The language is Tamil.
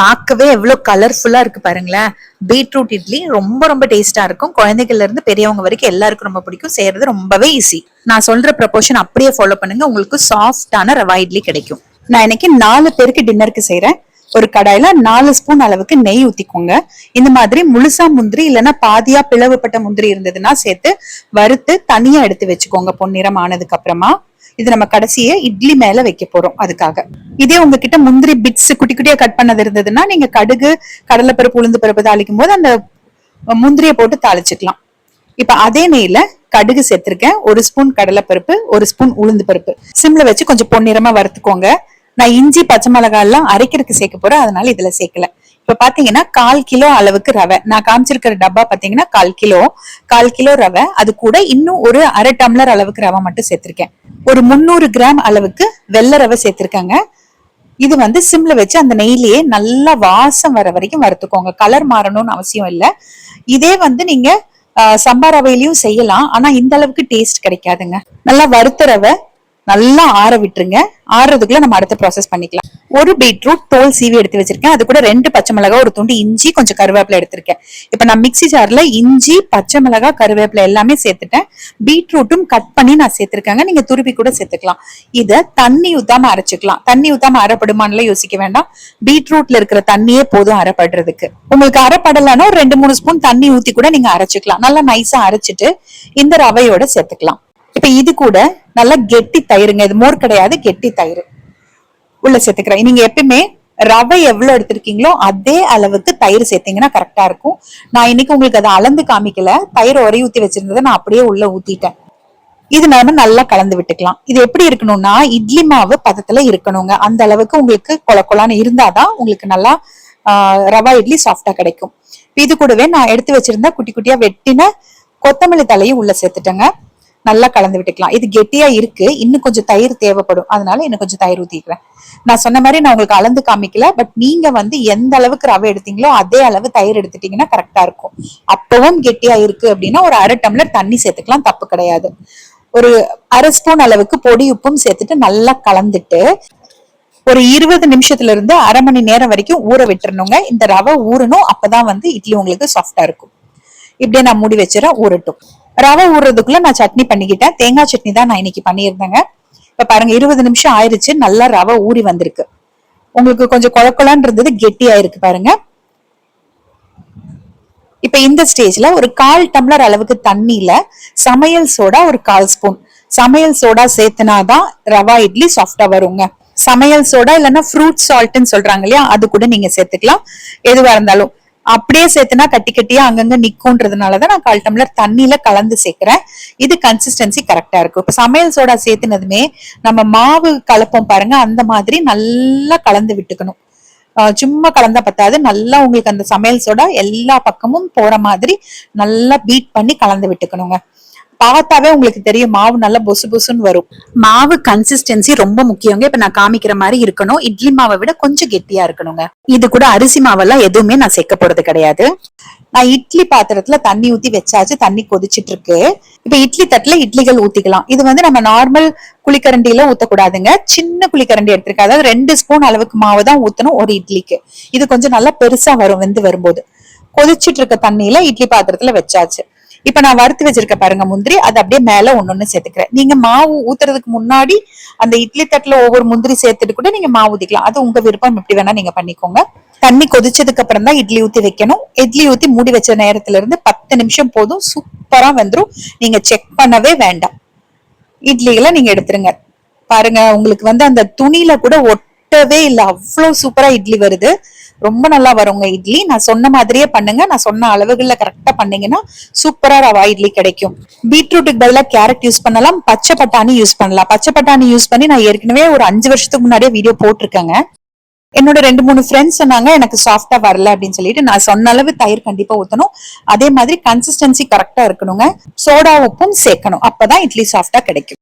பார்க்கவே எவ்வளவு கலர்ஃபுல்லா இருக்கு பாருங்களேன். பீட்ரூட் இட்லி ரொம்ப ரொம்ப டேஸ்டா இருக்கும். குழந்தைகள்ல இருந்து பெரியவங்க வரைக்கும் எல்லாருக்கும் ரொம்ப பிடிக்கும். செய்யறது ரொம்பவே ஈஸி. நான் சொல்ற ப்ரொபோர்ஷன் அப்படியே ஃபாலோ பண்ணுங்க, உங்களுக்கு சாஃப்டான ரவா இட்லி கிடைக்கும். நான் இன்னைக்கு 4 பேருக்கு டின்னருக்கு செய்யறேன். ஒரு கடாயில 4 ஸ்பூன் அளவுக்கு நெய் ஊத்திக்கோங்க. இந்த மாதிரி முழுசா முந்திரி இல்லைன்னா பாதியா பிளவுபட்ட முந்திரி இருந்ததுன்னா சேர்த்து வறுத்து தனியா எடுத்து வச்சுக்கோங்க. பொன்னிறம் ஆனதுக்கு அப்புறமா இது நம்ம கடைசியே இட்லி மேல வைக்க போறோம். அதுக்காக இதே உங்ககிட்ட முந்திரி பிட்ஸ் குட்டி குட்டியா கட் பண்ணது இருந்ததுன்னா நீங்க கடுகு, கடலைப்பருப்பு, உளுந்து பருப்பு தாளிக்கும் போது அந்த முந்திரியை போட்டு தாளிச்சுக்கலாம். இப்ப அதே நெய்ல கடுகு சேர்த்திருக்கேன், 1 ஸ்பூன் கடலைப்பருப்பு, 1 ஸ்பூன் உளுந்து பருப்பு. சிம்ல வச்சு கொஞ்சம் பொன்னிறமா வறுத்துக்கோங்க. நான் இஞ்சி, பச்சை மிளகாய் எல்லாம் அரைக்கிறதுக்கு சேர்க்க போறேன், அதனால இதுல சேர்க்கல. இப்ப பாத்தீங்கன்னா 1/4 கிலோ அளவுக்கு ரவை, நான் காமிச்சிருக்கிற டப்பா பாத்தீங்கன்னா 1/4 கிலோ ரவை. அது கூட இன்னும் ஒரு 1/2 டம்ளர் அளவுக்கு ரவை மட்டும் சேர்த்திருக்கேன். ஒரு 300 கிராம் அளவுக்கு வெள்ளை ரவை சேர்த்திருக்காங்க. இது வந்து சிம்ல வச்சு அந்த நெய்லயே நல்லா வாசம் வர வரைக்கும் வறுத்துக்கோங்க. கலர் மாறணும்னு அவசியம் இல்லை. இதே வந்து நீங்க சம்பா ரவையிலயும் செய்யலாம், ஆனா இந்த அளவுக்கு டேஸ்ட் கிடைக்காதுங்க. நல்லா வறுத்த ரவை நல்லா ஆற விட்டுருங்க. ஆறுறதுக்குள்ள நம்ம அடுத்த ப்ராசஸ் பண்ணிக்கலாம். ஒரு பீட்ரூட் தோல் சீவி எடுத்து வச்சிருக்கேன். அது கூட 2 பச்சை மிளகாய், ஒரு துண்டு இஞ்சி, கொஞ்சம் கருவேப்பிலை எடுத்திருக்கேன். இப்ப நான் மிக்சி ஜார்ல இஞ்சி, பச்சை மிளகாய், கருவேப்பிலை எல்லாமே சேர்த்துட்டேன். பீட்ரூட்டும் கட் பண்ணி நான் சேர்த்திருக்காங்க. நீங்க துருவி கூட சேர்த்துக்கலாம். இத தண்ணி ஊத்தாம அரைச்சுக்கலாம். தண்ணி ஊத்தாம அரைப்படுமான்னு யோசிக்க வேண்டாம். பீட்ரூட்ல இருக்கிற தண்ணியே போதும் அரைப்படுறதுக்கு. உங்களுக்கு அரைப்படலன்னா 2-3 ஸ்பூன் தண்ணி ஊத்தி கூட நீங்க அரைச்சுக்கலாம். நல்லா நைஸா அரைச்சிட்டு இந்த ரவையோட சேர்த்துக்கலாம். இப்ப இது கூட நல்லா கெட்டி தயிருங்க. இது மோர் கிடையாது, கெட்டி தயிர் உள்ள சேர்த்துக்கிறேன். நீங்க எப்பயுமே ரவை எவ்வளவு எடுத்திருக்கீங்களோ அதே அளவுக்கு தயிர் சேர்த்தீங்கன்னா கரெக்டா இருக்கும். நான் இன்னைக்கு உங்களுக்கு அதை அளந்து காமிக்கல. தயிர் உரை ஊத்தி வச்சிருந்ததை நான் அப்படியே உள்ள ஊத்திட்டேன். இது நாம நல்லா கலந்து விட்டுக்கலாம். இது எப்படி இருக்கணும்னா இட்லி மாவு பதத்துல இருக்கணுங்க. அந்த அளவுக்கு உங்களுக்கு கொலன்னு இருந்தாதான் உங்களுக்கு நல்லா ரவா இட்லி சாஃப்டா கிடைக்கும். இது கூடவே நான் எடுத்து வச்சிருந்த குட்டி குட்டியா வெட்டின கொத்தமல்லி தலையும் உள்ள சேர்த்துட்டேங்க. நல்லா கலந்து விட்டுக்கலாம். இது கெட்டியா இருக்கு, இன்னும் கொஞ்சம் தயிர் தேவைப்படும், அதனால இன்னும் கொஞ்சம் தயிர் ஊத்திக்கிறேன். நான் சொன்ன மாதிரி நான் உங்களுக்கு அளந்து காமிக்கல, பட் நீங்க வந்து எந்த அளவுக்கு ரவை எடுத்தீங்களோ அதே அளவு தயிர் எடுத்துட்டீங்கன்னா கரெக்டா இருக்கும். அப்பவும் கெட்டியா இருக்கு அப்படின்னா ஒரு 1/2 டம்ளர் தண்ணி சேர்த்துக்கலாம், தப்பு கிடையாது. ஒரு 1/2 ஸ்பூன் அளவுக்கு பொடி உப்பும் சேர்த்துட்டு நல்லா கலந்துட்டு ஒரு 20 நிமிஷத்துல இருந்து 1/2 மணி நேரம் வரைக்கும் ஊற விட்டுறணுங்க. இந்த ரவை ஊறணும், அப்பதான் வந்து இட்லி உங்களுக்கு சாஃப்டா இருக்கும். இப்படியே நான் மூடி வச்சிடறேன், ஊறட்டும். ரவை ஊறுறதுக்குள்ள நான் சட்னி பண்ணிக்கிட்டேன். தேங்காய் சட்னி தான் நான் இன்னைக்கு பண்ணியிருந்தேங்க. இப்ப பாருங்க 20 நிமிஷம் ஆயிடுச்சு, நல்லா ரவை ஊறி வந்திருக்கு. உங்களுக்கு கொஞ்சம் கொழக்கொழான்னு இருந்தது, கெட்டி ஆயிருக்கு பாருங்க. இப்ப இந்த ஸ்டேஜ்ல ஒரு 1/4 டம்ளர் அளவுக்கு தண்ணியில சமையல் சோடா ஒரு 1/4 ஸ்பூன், சமையல் சோடா சேர்த்துனாதான் ரவா இட்லி சாஃப்டா வருங்க. சமையல் சோடா இல்லைன்னா ஃப்ரூட் சால்ட்ன்னு சொல்றாங்க இல்லையா, அது கூட நீங்க சேர்த்துக்கலாம். எதுவா இருந்தாலும் அப்படியே சேர்த்துனா கட்டி கட்டியா அங்கங்க நிக்கும்ன்றதுனாலதான் நான் 1/4 டம்ளர் தண்ணியில கலந்து சேர்க்கிறேன். இது கன்சிஸ்டன்சி கரெக்டா இருக்கும். இப்ப சமையல் சோடா சேர்த்துனதுமே நம்ம மாவு கலப்போம் பாருங்க, அந்த மாதிரி நல்லா கலந்து விட்டுக்கணும். சும்மா கலந்தா பத்தாது, நல்லா உங்களுக்கு அந்த சமையல் சோடா எல்லா பக்கமும் போற மாதிரி நல்லா பீட் பண்ணி கலந்து விட்டுக்கணுங்க. பார்த்தாவே உங்களுக்கு தெரியும் மாவு நல்லா பொசு பொசுன்னு வரும். மாவு கன்சிஸ்டன்சி ரொம்ப முக்கியங்க. இப்ப நான் காமிக்கிற மாதிரி இருக்கணும். இட்லி மாவை விட கொஞ்சம் கெட்டியா இருக்கணுங்க. இது கூட அரிசி மாவெல்லாம் எதுவுமே நான் சேர்க்க போறது கிடையாது. நான் இட்லி பாத்திரத்துல தண்ணி ஊத்தி வச்சாச்சு, தண்ணி கொதிச்சிட்டு இருக்கு. இப்ப இட்லி தட்டுல இட்லிகள் ஊத்திக்கலாம். இது வந்து நம்ம நார்மல் குழிக்கரண்டியில ஊத்தக்கூடாதுங்க. சின்ன குழிக்கரண்டி எடுத்திருக்கேன். அதாவது 2 ஸ்பூன் அளவுக்கு மாவு தான் ஊத்தணும் ஒரு இட்லிக்கு. இது கொஞ்சம் நல்லா பெருசா வரும் வெந்து வரும்போது. கொதிச்சிட்டு இருக்க தண்ணியில இட்லி பாத்திரத்துல வச்சாச்சு. இப்ப நான் வறுத்து வச்சிருக்க பாருங்க முந்திரி, அது அப்படியே மேல ஒன்னொன்னு சேர்த்துக்கிறேன். நீங்க மாவு ஊத்துறதுக்கு முன்னாடி அந்த இட்லி தட்டுல ஒவ்வொரு முந்திரி சேர்த்துட்டு கூட நீங்க மாவு ஊத்திக்கலாம். அது உங்க விருப்பம், எப்படி வேணா நீங்க பண்ணிக்கோங்க. தண்ணி கொதிச்சதுக்கு அப்புறம் தான் இட்லி ஊத்தி வைக்கணும். இட்லி ஊத்தி மூடி வச்ச நேரத்துல இருந்து 10 நிமிஷம் போதும், சூப்பரா வந்துரும். நீங்க செக் பண்ணவே வேண்டாம். இட்லிகளை நீங்க எடுத்துருங்க. பாருங்க உங்களுக்கு வந்து அந்த துணியில கூட ஒட்டவே இல்லை, அவ்வளவு சூப்பரா இட்லி வருது. ரொம்ப நல்லா வருங்க இட்லி. நான் சொன்ன மாதிரியே பண்ணுங்க. நான் சொன்ன அளவுகள்ல கரெக்டா பண்ணீங்கன்னா சூப்பரா ரவா இட்லி கிடைக்கும். பீட்ரூட்டுக்கு பதிலாக கேரட் யூஸ் பண்ணலாம், பச்சை பட்டாணி யூஸ் பண்ணலாம். பச்சை பட்டாணி யூஸ் பண்ணி நான் ஏற்கனவே ஒரு 5 வருஷத்துக்கு முன்னாடியே வீடியோ போட்டிருக்கேங்க. என்னோட 2-3 ஃப்ரெண்ட்ஸ் சொன்னாங்க எனக்கு சாஃப்டா வரல அப்படின்னு சொல்லிட்டு. நான் சொன்ன அளவு தயிர் கண்டிப்பா ஊத்தணும். அதே மாதிரி கன்சிஸ்டன்சி கரெக்டா இருக்கணுங்க. சோடா உப்பும் சேர்க்கணும், அப்பதான் இட்லி சாஃப்டா கிடைக்கும்.